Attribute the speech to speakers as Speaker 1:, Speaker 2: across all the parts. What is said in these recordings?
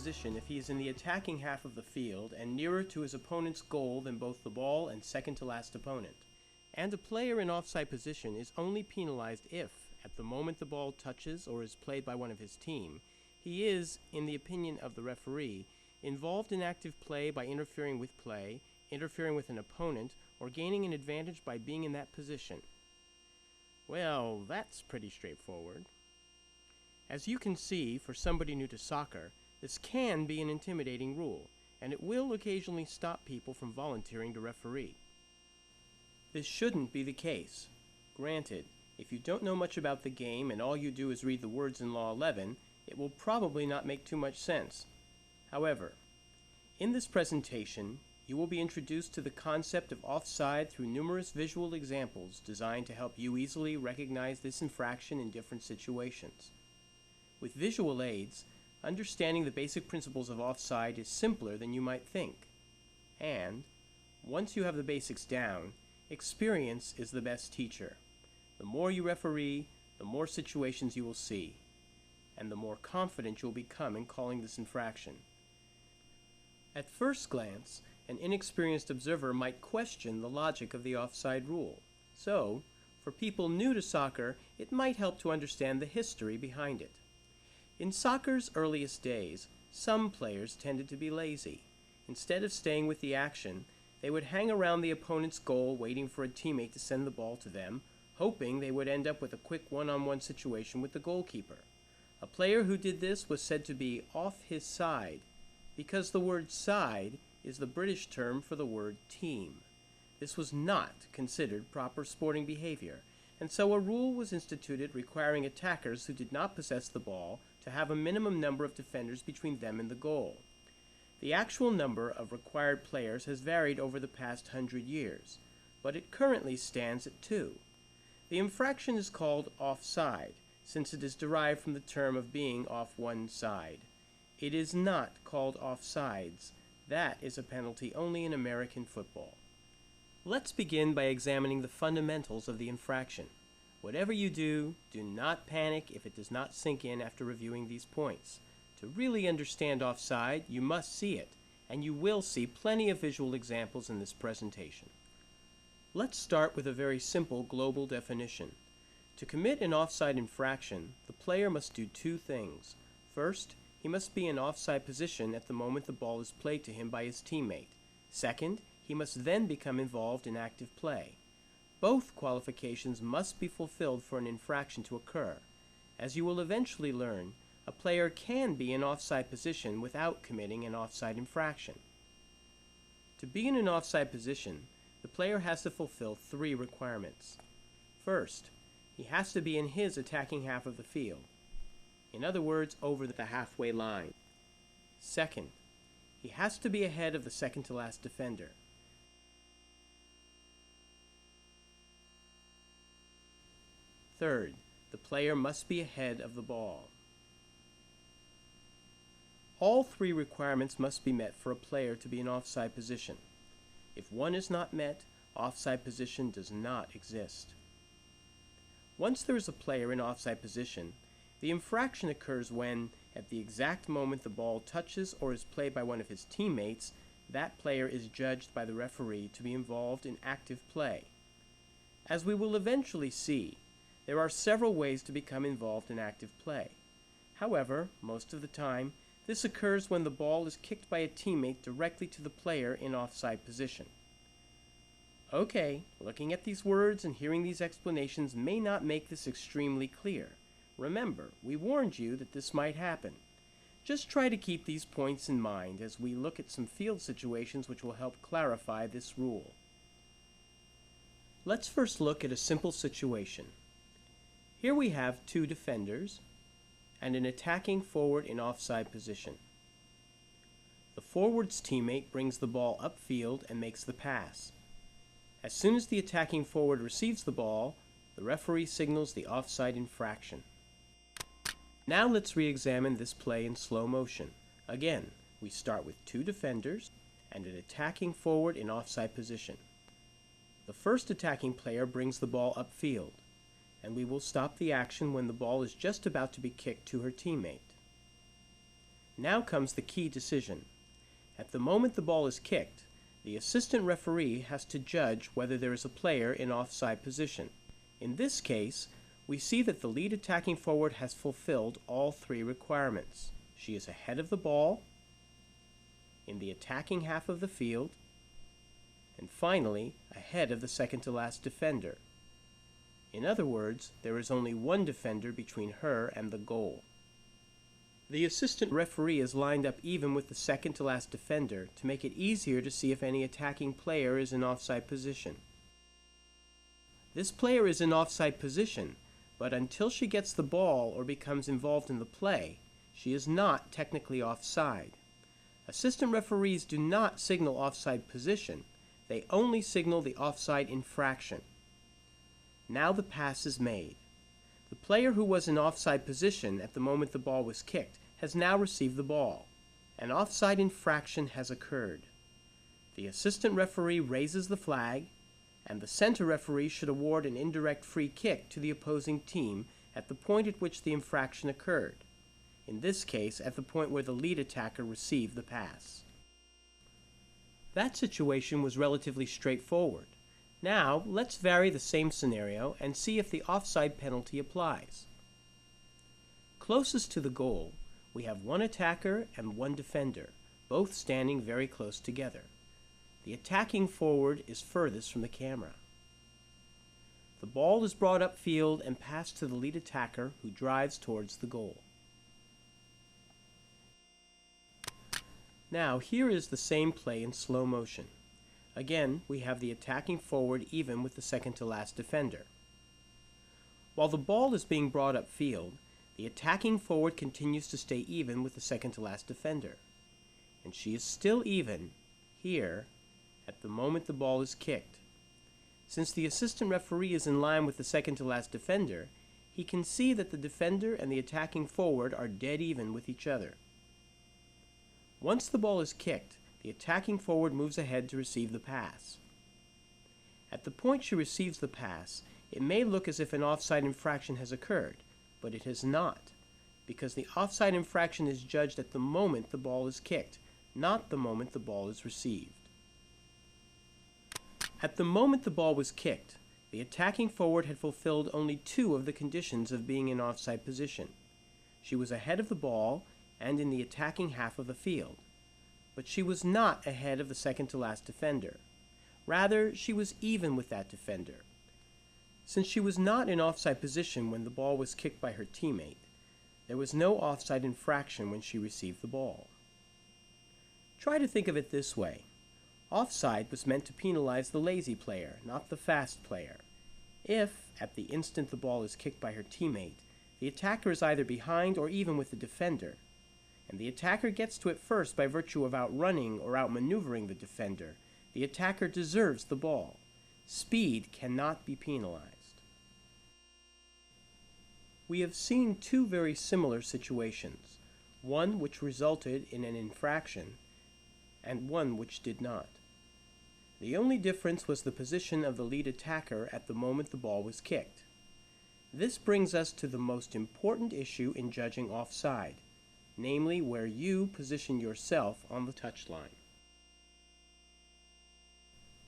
Speaker 1: position if he is in the attacking half of the field and nearer to his opponent's goal than both the ball and second to last opponent. And a player in offside position is only penalized if, at the moment the ball touches or is played by one of his team, he is, in the opinion of the referee, involved in active play by interfering with play, interfering with an opponent, or gaining an advantage by being in that position. Well, that's pretty straightforward. As you can see, for somebody new to soccer, this can be an intimidating rule, and it will occasionally stop people from volunteering to referee. This shouldn't be the case. Granted, if you don't know much about the game and all you do is read the words in Law 11, it will probably not make too much sense. However, in this presentation, you will be introduced to the concept of offside through numerous visual examples designed to help you easily recognize this infraction in different situations. With visual aids, understanding the basic principles of offside is simpler than you might think. And, once you have the basics down, experience is the best teacher. The more you referee, the more situations you will see, and the more confident you'll become in calling this infraction. At first glance, an inexperienced observer might question the logic of the offside rule. So, for people new to soccer, it might help to understand the history behind it. In soccer's earliest days, some players tended to be lazy. Instead of staying with the action, they would hang around the opponent's goal waiting for a teammate to send the ball to them, hoping they would end up with a quick one-on-one situation with the goalkeeper. A player who did this was said to be off his side, because the word side is the British term for the word team. This was not considered proper sporting behavior, and so a rule was instituted requiring attackers who did not possess the ball to have a minimum number of defenders between them and the goal. The actual number of required players has varied over the past 100 years, but it currently stands at 2. The infraction is called offside, since it is derived from the term of being off one side. It is not called offsides. That is a penalty only in American football. Let's begin by examining the fundamentals of the infraction. Whatever you do, do not panic if it does not sink in after reviewing these points. To really understand offside, you must see it, and you will see plenty of visual examples in this presentation. Let's start with a very simple global definition. To commit an offside infraction, the player must do two things. First, he must be in offside position at the moment the ball is played to him by his teammate. Second, he must then become involved in active play. Both qualifications must be fulfilled for an infraction to occur. As you will eventually learn, a player can be in offside position without committing an offside infraction. To be in an offside position, the player has to fulfill 3 requirements. First, he has to be in his attacking half of the field. In other words, over the halfway line. Second, he has to be ahead of the second to last defender. Third, the player must be ahead of the ball. All 3 requirements must be met for a player to be in offside position. If one is not met, offside position does not exist. Once there is a player in offside position, the infraction occurs when, at the exact moment the ball touches or is played by one of his teammates, that player is judged by the referee to be involved in active play. As we will eventually see, there are several ways to become involved in active play. However, most of the time, this occurs when the ball is kicked by a teammate directly to the player in offside position. Okay, looking at these words and hearing these explanations may not make this extremely clear. Remember, we warned you that this might happen. Just try to keep these points in mind as we look at some field situations which will help clarify this rule. Let's first look at a simple situation. Here we have 2 defenders and an attacking forward in offside position. The forward's teammate brings the ball upfield and makes the pass. As soon as the attacking forward receives the ball, the referee signals the offside infraction. Now let's re-examine this play in slow motion. Again, we start with 2 defenders and an attacking forward in offside position. The first attacking player brings the ball upfield, and we will stop the action when the ball is just about to be kicked to her teammate. Now comes the key decision. At the moment the ball is kicked, the assistant referee has to judge whether there is a player in offside position. In this case, we see that the lead attacking forward has fulfilled all three requirements. She is ahead of the ball, in the attacking half of the field, and finally, ahead of the second-to-last defender. In other words, there is only one defender between her and the goal. The assistant referee is lined up even with the second-to-last defender to make it easier to see if any attacking player is in offside position. This player is in offside position, but until she gets the ball or becomes involved in the play, she is not technically offside. Assistant referees do not signal offside position, they only signal the offside infraction. Now the pass is made. The player who was in offside position at the moment the ball was kicked has now received the ball. An offside infraction has occurred. The assistant referee raises the flag, and the center referee should award an indirect free kick to the opposing team at the point at which the infraction occurred. In this case, at the point where the lead attacker received the pass. That situation was relatively straightforward. Now, let's vary the same scenario and see if the offside penalty applies. Closest to the goal, we have one attacker and one defender, both standing very close together. The attacking forward is furthest from the camera. The ball is brought upfield and passed to the lead attacker, who drives towards the goal. Now, here is the same play in slow motion. Again, we have the attacking forward even with the second-to-last defender. While the ball is being brought upfield, the attacking forward continues to stay even with the second-to-last defender. And she is still even here at the moment the ball is kicked. Since the assistant referee is in line with the second-to-last defender, he can see that the defender and the attacking forward are dead even with each other. Once the ball is kicked, the attacking forward moves ahead to receive the pass. At the point she receives the pass, it may look as if an offside infraction has occurred, but it has not, because the offside infraction is judged at the moment the ball is kicked, not the moment the ball is received. At the moment the ball was kicked, the attacking forward had fulfilled only two of the conditions of being in offside position. She was ahead of the ball and in the attacking half of the field, but she was not ahead of the second-to-last defender. Rather, she was even with that defender. Since she was not in offside position when the ball was kicked by her teammate, there was no offside infraction when she received the ball. Try to think of it this way. Offside was meant to penalize the lazy player, not the fast player. If, at the instant the ball is kicked by her teammate, the attacker is either behind or even with the defender, and the attacker gets to it first by virtue of outrunning or outmaneuvering the defender, the attacker deserves the ball. Speed cannot be penalized. We have seen two very similar situations, one which resulted in an infraction and one which did not. The only difference was the position of the lead attacker at the moment the ball was kicked. This brings us to the most important issue in judging offside, namely where you position yourself on the touchline.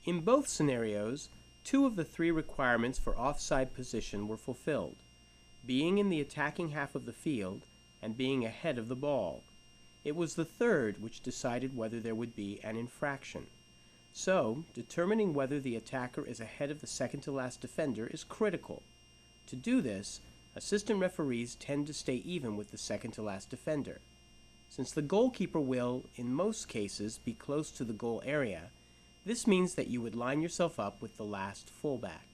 Speaker 1: In both scenarios, two of the three requirements for offside position were fulfilled, being in the attacking half of the field and being ahead of the ball. It was the third which decided whether there would be an infraction. So, determining whether the attacker is ahead of the second-to-last defender is critical. To do this, assistant referees tend to stay even with the second-to-last defender. Since the goalkeeper will, in most cases, be close to the goal area, this means that you would line yourself up with the last fullback.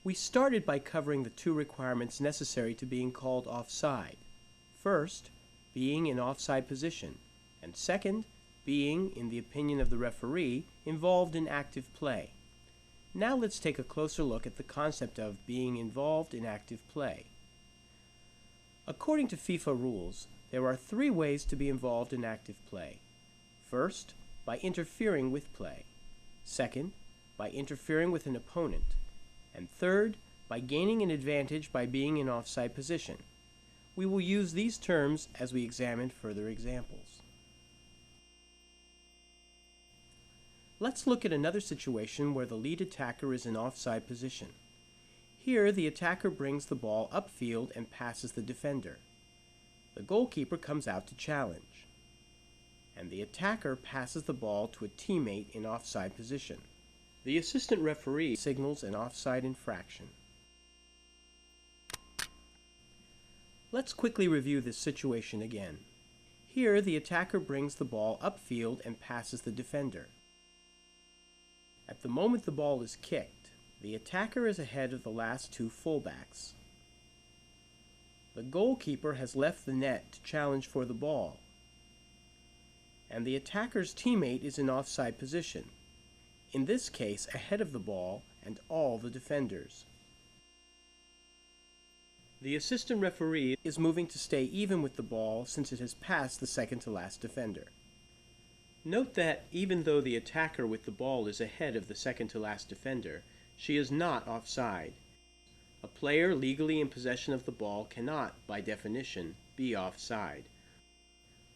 Speaker 1: We started by covering the two requirements necessary to being called offside. First, being in offside position, and second, being, in the opinion of the referee, involved in active play. Now let's take a closer look at the concept of being involved in active play. According to FIFA rules, there are three ways to be involved in active play. First, by interfering with play. Second, by interfering with an opponent. And third, by gaining an advantage by being in offside position. We will use these terms as we examine further examples. Let's look at another situation where the lead attacker is in offside position. Here, the attacker brings the ball upfield and passes the defender. The goalkeeper comes out to challenge, and the attacker passes the ball to a teammate in offside position. The assistant referee signals an offside infraction. Let's quickly review this situation again. Here, the attacker brings the ball upfield and passes the defender. At the moment the ball is kicked, the attacker is ahead of the last two fullbacks. The goalkeeper has left the net to challenge for the ball, and the attacker's teammate is in offside position, in this case ahead of the ball and all the defenders. The assistant referee is moving to stay even with the ball since it has passed the second to last defender. Note that even though the attacker with the ball is ahead of the second to last defender, she is not offside. A player legally in possession of the ball cannot, by definition, be offside.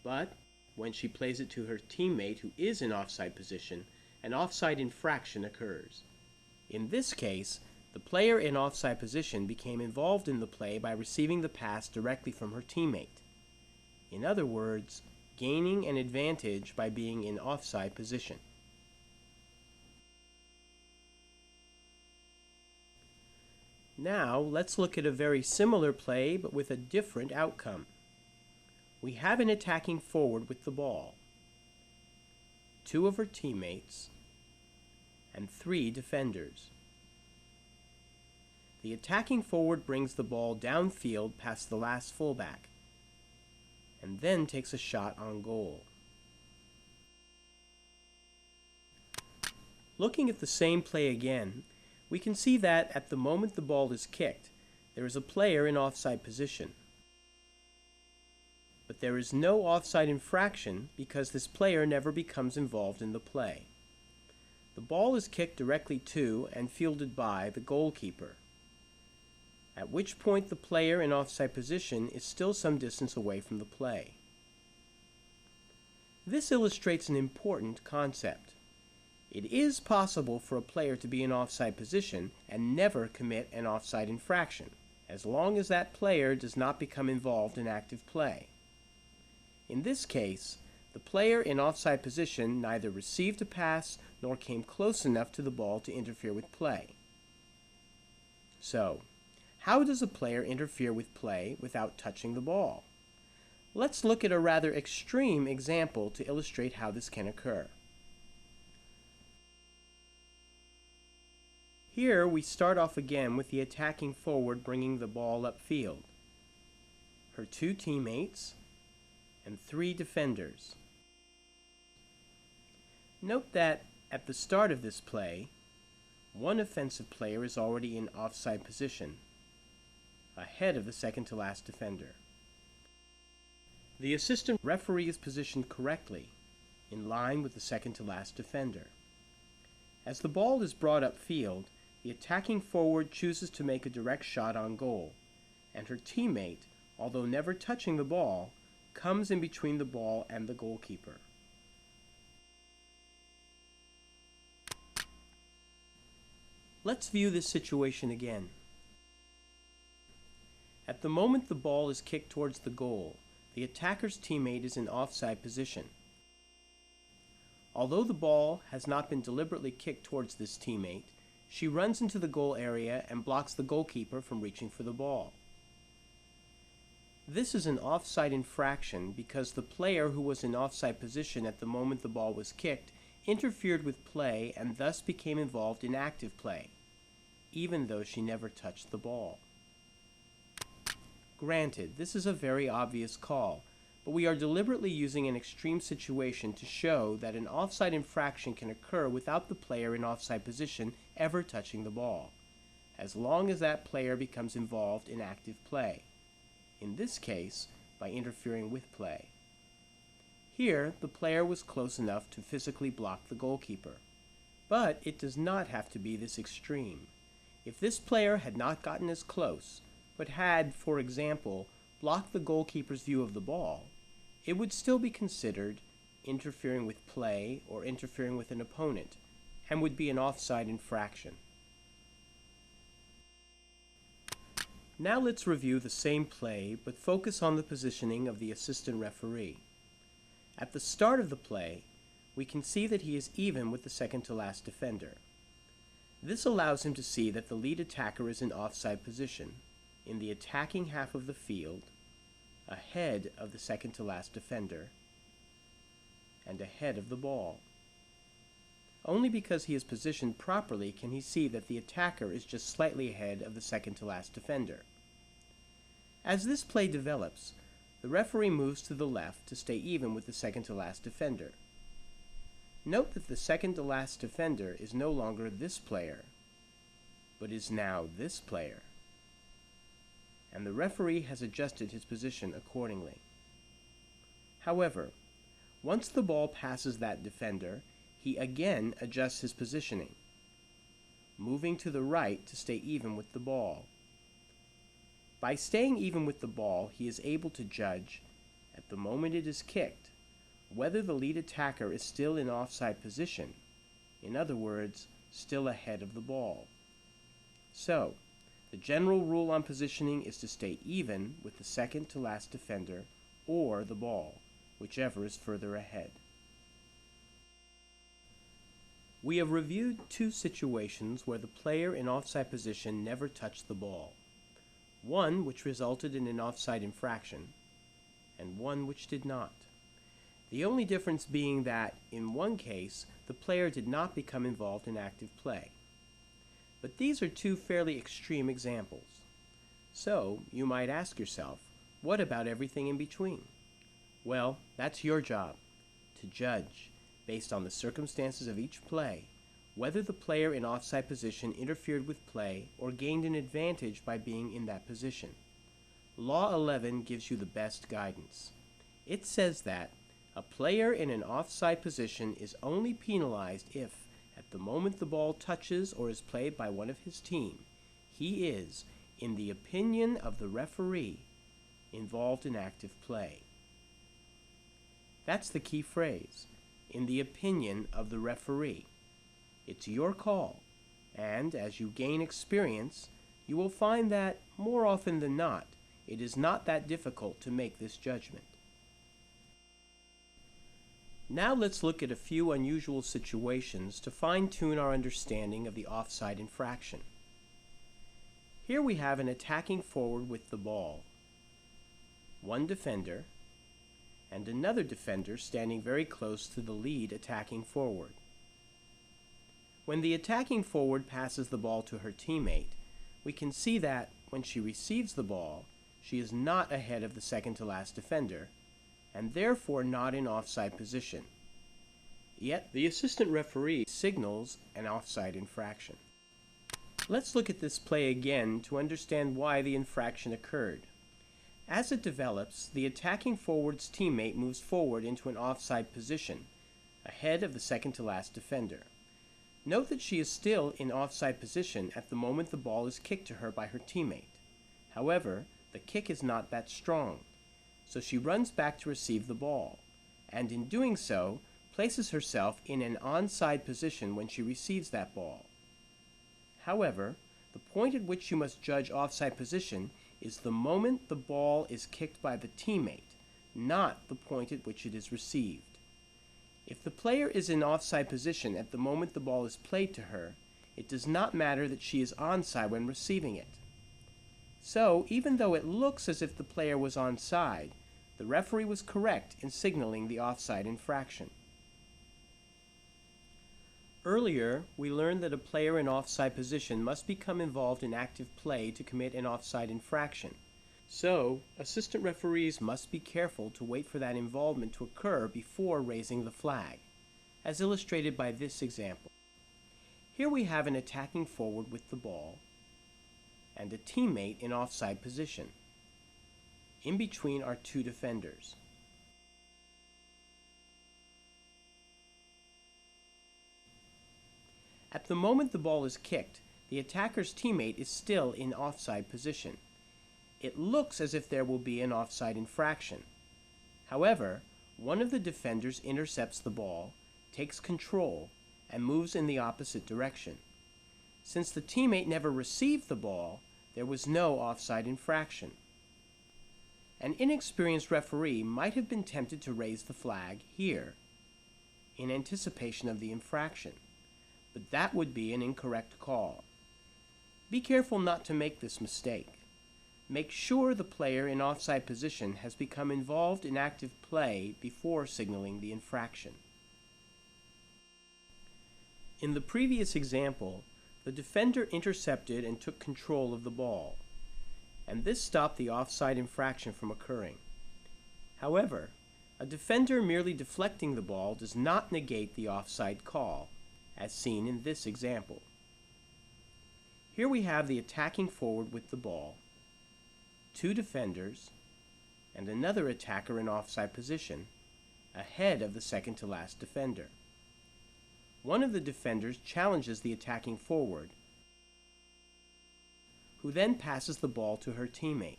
Speaker 1: But when she plays it to her teammate who is in offside position, an offside infraction occurs. In this case, the player in offside position became involved in the play by receiving the pass directly from her teammate. In other words, gaining an advantage by being in offside position. Now, let's look at a very similar play but with a different outcome. We have an attacking forward with the ball, two of her teammates, and three defenders. The attacking forward brings the ball downfield past the last fullback, and then takes a shot on goal. Looking at the same play again, we can see that at the moment the ball is kicked, there is a player in offside position. But there is no offside infraction because this player never becomes involved in the play. The ball is kicked directly to and fielded by the goalkeeper, at which point the player in offside position is still some distance away from the play. This illustrates an important concept. It is possible for a player to be in offside position and never commit an offside infraction, as long as that player does not become involved in active play. In this case, the player in offside position neither received a pass nor came close enough to the ball to interfere with play. So, how does a player interfere with play without touching the ball? Let's look at a rather extreme example to illustrate how this can occur. Here we start off again with the attacking forward bringing the ball upfield, her two teammates, and three defenders. Note that at the start of this play, one offensive player is already in offside position, ahead of the second to last defender. The assistant referee is positioned correctly, in line with the second to last defender. As the ball is brought upfield, the attacking forward chooses to make a direct shot on goal, and her teammate, although never touching the ball, comes in between the ball and the goalkeeper. Let's view this situation again. At the moment the ball is kicked towards the goal, the attacker's teammate is in offside position. Although the ball has not been deliberately kicked towards this teammate, she runs into the goal area and blocks the goalkeeper from reaching for the ball. This is an offside infraction because the player who was in offside position at the moment the ball was kicked interfered with play and thus became involved in active play, even though she never touched the ball. Granted, this is a very obvious call, but we are deliberately using an extreme situation to show that an offside infraction can occur without the player in offside position ever touching the ball, as long as that player becomes involved in active play, in this case, by interfering with play. Here, the player was close enough to physically block the goalkeeper, but it does not have to be this extreme. If this player had not gotten as close, but had, for example, block the goalkeeper's view of the ball, it would still be considered interfering with play or interfering with an opponent, and would be an offside infraction. Now let's review the same play, but focus on the positioning of the assistant referee. At the start of the play, we can see that he is even with the second to last defender. This allows him to see that the lead attacker is in offside position, in the attacking half of the field, ahead of the second to last defender, and ahead of the ball. Only because he is positioned properly can he see that the attacker is just slightly ahead of the second to last defender. As this play develops, the referee moves to the left to stay even with the second to last defender. Note that the second to last defender is no longer this player, but is now this player, and the referee has adjusted his position accordingly. However, once the ball passes that defender, he again adjusts his positioning, moving to the right to stay even with the ball. By staying even with the ball, he is able to judge, at the moment it is kicked, whether the lead attacker is still in offside position, in other words, still ahead of the ball. So, the general rule on positioning is to stay even with the second to last defender or the ball, whichever is further ahead. We have reviewed two situations where the player in offside position never touched the ball. One which resulted in an offside infraction, and one which did not. The only difference being that, in one case, the player did not become involved in active play. But these are two fairly extreme examples. So, you might ask yourself, what about everything in between? Well, that's your job, to judge, based on the circumstances of each play, whether the player in offside position interfered with play or gained an advantage by being in that position. Law 11 gives you the best guidance. It says that a player in an offside position is only penalized if, at the moment the ball touches or is played by one of his team, he is, in the opinion of the referee, involved in active play. That's the key phrase, in the opinion of the referee. It's your call, and as you gain experience, you will find that, more often than not, it is not that difficult to make this judgment. Now let's look at a few unusual situations to fine-tune our understanding of the offside infraction. Here we have an attacking forward with the ball, one defender, and another defender standing very close to the lead attacking forward. When the attacking forward passes the ball to her teammate, we can see that, when she receives the ball, she is not ahead of the second to last defender, and therefore not in offside position. Yet the assistant referee signals an offside infraction. Let's look at this play again to understand why the infraction occurred. As it develops, the attacking forward's teammate moves forward into an offside position, ahead of the second to last defender. Note that she is still in offside position at the moment the ball is kicked to her by her teammate. However, the kick is not that strong, so she runs back to receive the ball, and in doing so, places herself in an onside position when she receives that ball. However, the point at which you must judge offside position is the moment the ball is kicked by the teammate, not the point at which it is received. If the player is in offside position at the moment the ball is played to her, it does not matter that she is onside when receiving it. So, even though it looks as if the player was onside, the referee was correct in signaling the offside infraction. Earlier, we learned that a player in offside position must become involved in active play to commit an offside infraction. So, assistant referees must be careful to wait for that involvement to occur before raising the flag, as illustrated by this example. Here we have an attacking forward with the ball and a teammate in offside position. In between are two defenders. At the moment the ball is kicked, the attacker's teammate is still in offside position. it looks as if there will be an offside infraction. However, one of the defenders intercepts the ball, takes control, and moves in the opposite direction. Since the teammate never received the ball, there was no offside infraction. An inexperienced referee might have been tempted to raise the flag here, in anticipation of the infraction, but that would be an incorrect call. Be careful not to make this mistake. Make sure the player in offside position has become involved in active play before signaling the infraction. In the previous example, the defender intercepted and took control of the ball, and this stopped the offside infraction from occurring. However, a defender merely deflecting the ball does not negate the offside call, as seen in this example. Here we have the attacking forward with the ball, two defenders, and another attacker in offside position, ahead of the second-to-last defender. One of the defenders challenges the attacking forward, who then passes the ball to her teammate.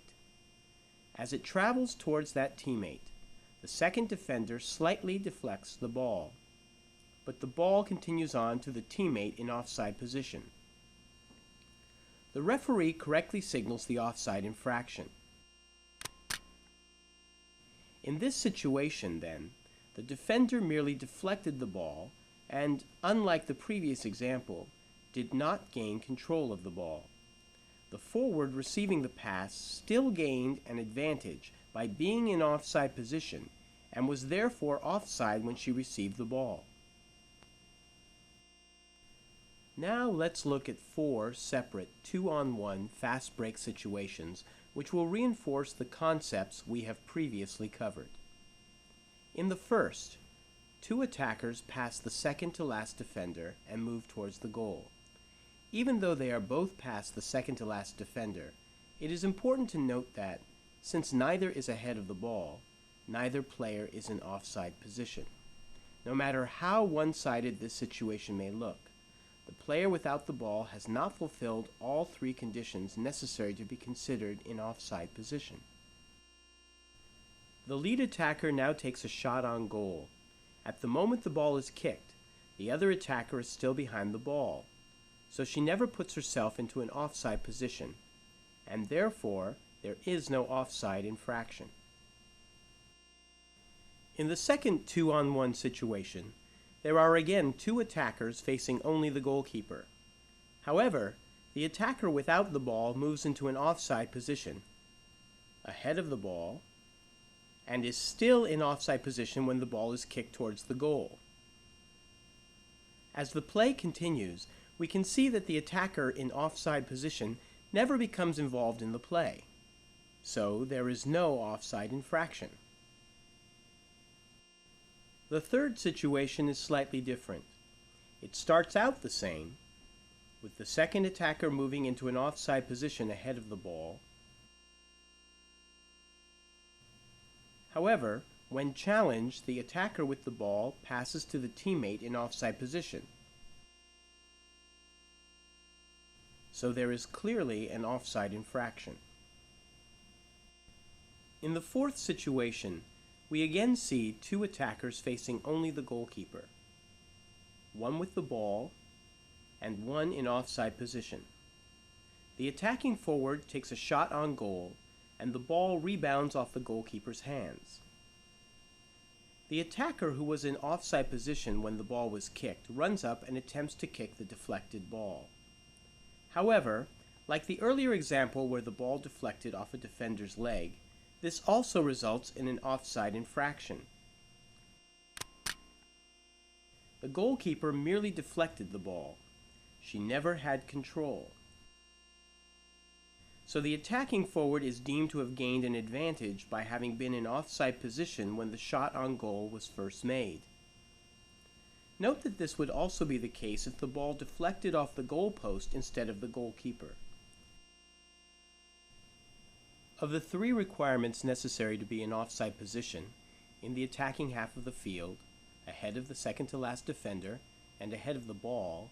Speaker 1: As it travels towards that teammate, the second defender slightly deflects the ball, but the ball continues on to the teammate in offside position. The referee correctly signals the offside infraction. In this situation, then, the defender merely deflected the ball and, unlike the previous example, did not gain control of the ball. The forward receiving the pass still gained an advantage by being in offside position and was therefore offside when she received the ball. Now let's look at 4 separate 2-on-1 fast break situations which will reinforce the concepts we have previously covered. In the first, 2 attackers pass the second-to-last defender and move towards the goal. Even though they are both past the second-to-last defender, it is important to note that, since neither is ahead of the ball, neither player is in offside position. No matter how one-sided this situation may look, the player without the ball has not fulfilled all 3 conditions necessary to be considered in offside position. The lead attacker now takes a shot on goal. At the moment the ball is kicked, the other attacker is still behind the ball, so she never puts herself into an offside position, and therefore there is no offside infraction. In the second 2-on-1 situation, there are again 2 attackers facing only the goalkeeper. However, the attacker without the ball moves into an offside position, ahead of the ball, and is still in offside position when the ball is kicked towards the goal. As the play continues, we can see that the attacker in offside position never becomes involved in the play, so there is no offside infraction. The third situation is slightly different. It starts out the same, with the second attacker moving into an offside position ahead of the ball. However, when challenged, the attacker with the ball passes to the teammate in offside position. So there is clearly an offside infraction. In the fourth situation, we again see 2 attackers facing only the goalkeeper, one with the ball and one in offside position. The attacking forward takes a shot on goal, and the ball rebounds off the goalkeeper's hands. The attacker who was in offside position when the ball was kicked runs up and attempts to kick the deflected ball. However, like the earlier example where the ball deflected off a defender's leg, this also results in an offside infraction. The goalkeeper merely deflected the ball. She never had control. So the attacking forward is deemed to have gained an advantage by having been in offside position when the shot on goal was first made. Note that this would also be the case if the ball deflected off the goalpost instead of the goalkeeper. Of the 3 requirements necessary to be in offside position, in the attacking half of the field, ahead of the second-to-last defender, and ahead of the ball,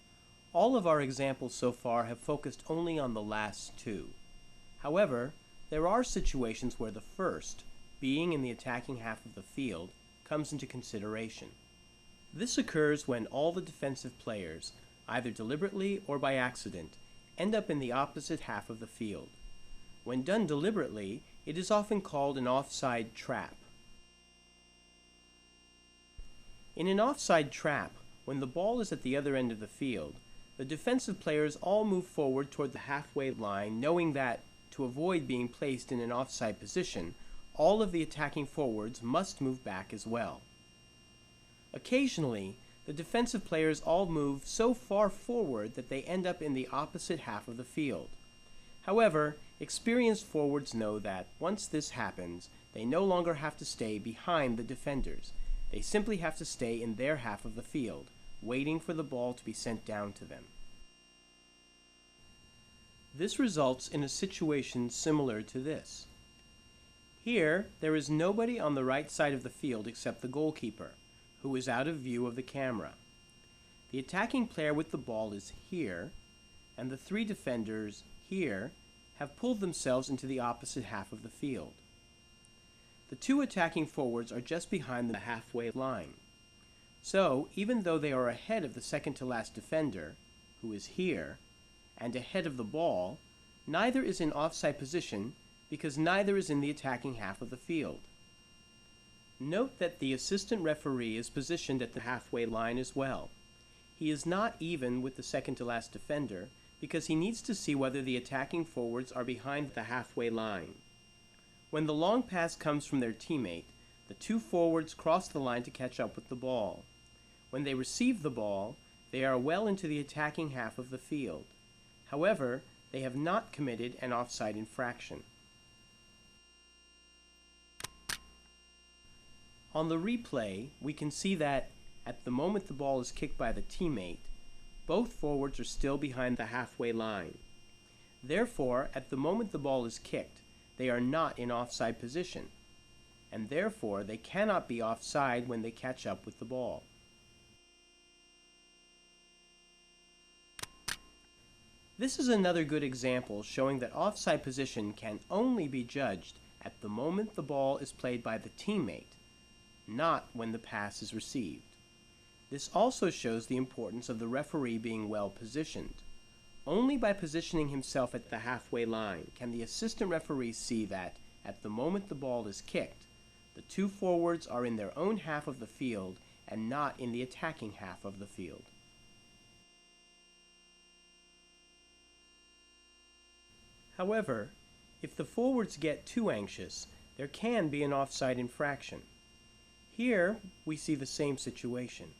Speaker 1: all of our examples so far have focused only on the last 2. However, There are situations where the first, being in the attacking half of the field, comes into consideration. This occurs when all the defensive players, either deliberately or by accident, end up in the opposite half of the field. When done deliberately, it is often called an offside trap. In an offside trap, when the ball is at the other end of the field, the defensive players all move forward toward the halfway line, knowing that, to avoid being placed in an offside position, all of the attacking forwards must move back as well. Occasionally, the defensive players all move so far forward that they end up in the opposite half of the field. However, experienced forwards know that once this happens, they no longer have to stay behind the defenders. They simply have to stay in their half of the field, waiting for the ball to be sent down to them. This results in a situation similar to this. Here, there is nobody on the right side of the field except the goalkeeper, who is out of view of the camera. The attacking player with the ball is here, and the three defenders here have pulled themselves into the opposite half of the field. The two attacking forwards are just behind the halfway line. So, even though they are ahead of the second-to-last defender, who is here, and ahead of the ball, neither is in offside position because neither is in the attacking half of the field. Note that the assistant referee is positioned at the halfway line as well. He is not even with the second-to-last defender because he needs to see whether the attacking forwards are behind the halfway line. When the long pass comes from their teammate, the two forwards cross the line to catch up with the ball. When they receive the ball, they are well into the attacking half of the field. However, they have not committed an offside infraction. On the replay, we can see that, at the moment the ball is kicked by the teammate, both forwards are still behind the halfway line. Therefore, at the moment the ball is kicked, they are not in offside position, and therefore they cannot be offside when they catch up with the ball. This is another good example showing that offside position can only be judged at the moment the ball is played by the teammate, not when the pass is received. This also shows the importance of the referee being well positioned. Only by positioning himself at the halfway line can the assistant referee see that, at the moment the ball is kicked, the two forwards are in their own half of the field and not in the attacking half of the field. However, if the forwards get too anxious, there can be an offside infraction. Here, we see the same situation,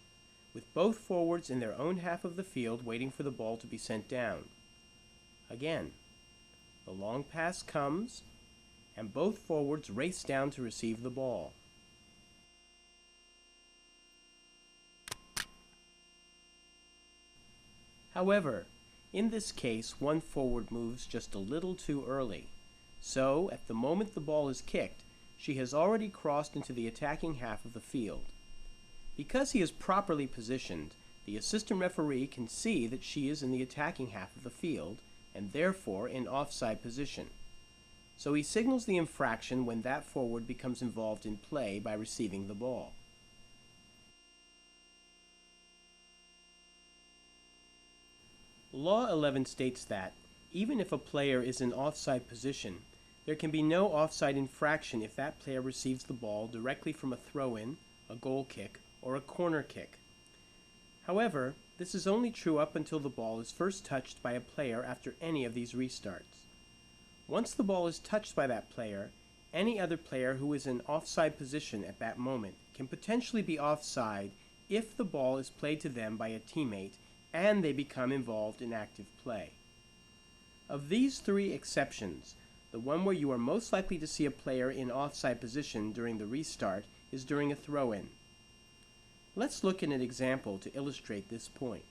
Speaker 1: with both forwards in their own half of the field waiting for the ball to be sent down. Again, the long pass comes, and both forwards race down to receive the ball. However, in this case, one forward moves just a little too early. So, at the moment the ball is kicked, she has already crossed into the attacking half of the field. Because he is properly positioned, the assistant referee can see that she is in the attacking half of the field, and therefore in offside position. So he signals the infraction when that forward becomes involved in play by receiving the ball. Law 11 states that, even if a player is in offside position, there can be no offside infraction if that player receives the ball directly from a throw-in, a goal kick, or a corner kick. However, this is only true up until the ball is first touched by a player after any of these restarts. Once the ball is touched by that player, any other player who is in offside position at that moment can potentially be offside if the ball is played to them by a teammate and they become involved in active play. Of these three exceptions, the one where you are most likely to see a player in offside position during the restart is during a throw-in. Let's look at an example to illustrate this point.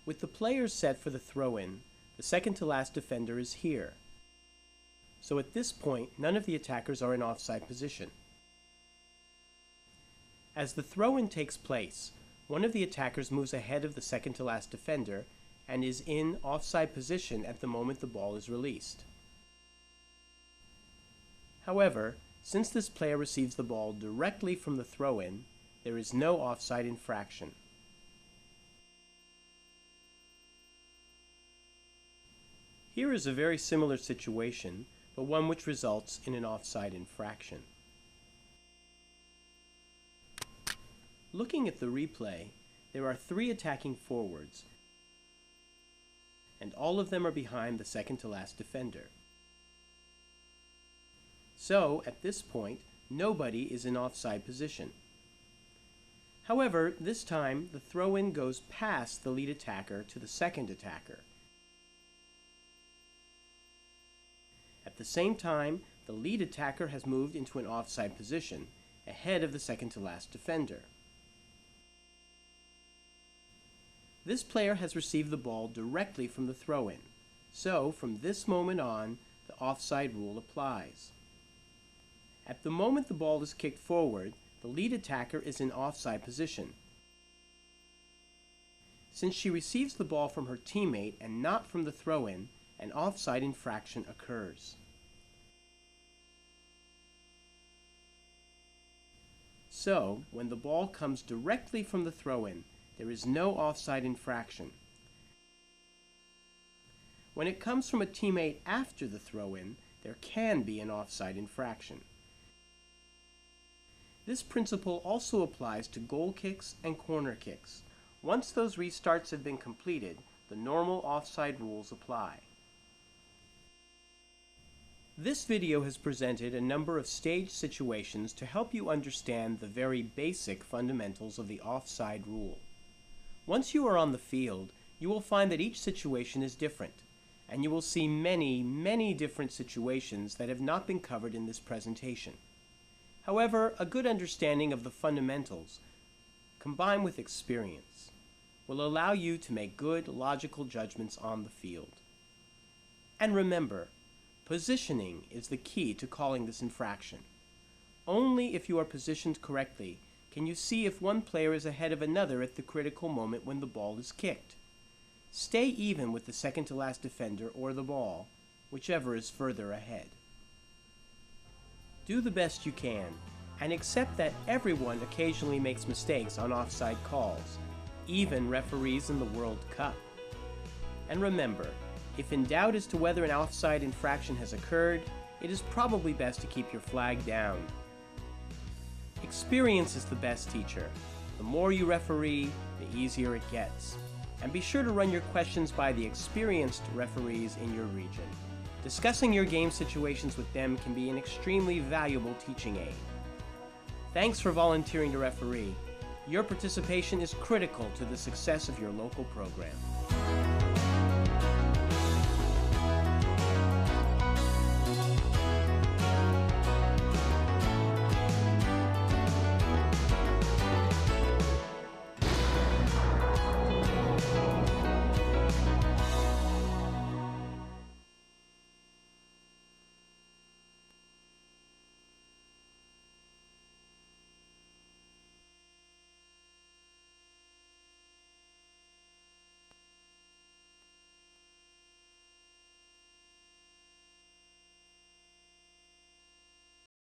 Speaker 1: With the players set for the throw-in, the second-to-last defender is here. So at this point, none of the attackers are in offside position. As the throw-in takes place, one of the attackers moves ahead of the second-to-last defender and is in offside position at the moment the ball is released. However, since this player receives the ball directly from the throw-in, there is no offside infraction. Here is a very similar situation, but one which results in an offside infraction. Looking at the replay, there are 3 attacking forwards, and all of them are behind the second-to-last defender. So, at this point, nobody is in offside position. However, this time, the throw-in goes past the lead attacker to the second attacker. At the same time, the lead attacker has moved into an offside position, ahead of the second-to-last defender. This player has received the ball directly from the throw-in, so from this moment on, the offside rule applies. At the moment the ball is kicked forward, the lead attacker is in offside position. Since she receives the ball from her teammate and not from the throw-in, an offside infraction occurs. So, when the ball comes directly from the throw-in, there is no offside infraction. When it comes from a teammate after the throw-in, there can be an offside infraction. This principle also applies to goal kicks and corner kicks. Once those restarts have been completed, the normal offside rules apply. This video has presented a number of staged situations to help you understand the very basic fundamentals of the offside rule. Once you are on the field, you will find that each situation is different, and you will see many different situations that have not been covered in this presentation. However, a good understanding of the fundamentals, combined with experience, will allow you to make good, logical judgments on the field. And remember, positioning is the key to calling this infraction. Only if you are positioned correctly can you see if one player is ahead of another at the critical moment when the ball is kicked. Stay even with the second-to-last defender or the ball, whichever is further ahead. Do the best you can, and accept that everyone occasionally makes mistakes on offside calls, even referees in the World Cup. And remember, if in doubt as to whether an offside infraction has occurred, it is probably best to keep your flag down. Experience is the best teacher. The more you referee, the easier it gets. And be sure to run your questions by the experienced referees in your region. Discussing your game situations with them can be an extremely valuable teaching aid. Thanks for volunteering to referee. Your participation is critical to the success of your local program.